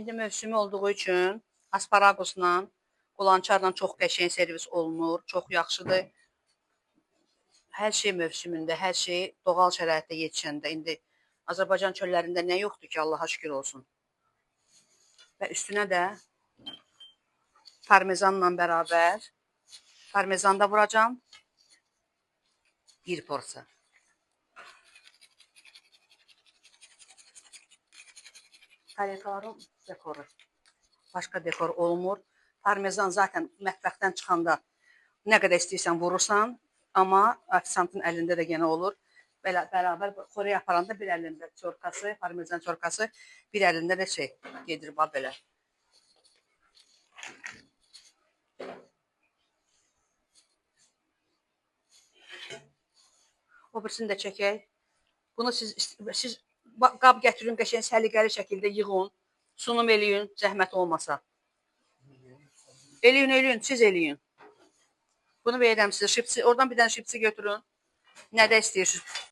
İndi mövsümü olduğu üçün asparagusla, qulançarla çox qəşəng servis olunur. Çox yaxşıdır. Hər şey mövsümündə, hər şey doğal şəraitdə yetişəndə. İndi Azərbaycan çöllərində nə yoxdur ki, Allaha şükür olsun. Və üstünə də parmezanla bərabər parmezan da vuracam. Bir porsiya. Tariflərin dekoru. Başqa dekor olmur. Parmezan zaten mətbəxdən çıxanda nə qədər istəyirsən vurursan, amma ofisantın əlində də yenə olur. Belə bərabər xorey aparanda bir əlində çorkası, parmezan çorkası, bir əlində də gedir bax belə. O birisini də çəkək. Bunu siz qab gətirin, qəşəng səliqəli şəkildə yığın, sunum eləyin, zəhmət olmasa. Eləyin, siz eləyin. Bunu verirəm sizə. Şipsi, oradan bir dənə şipsi götürün. Nədə istəyirsiniz?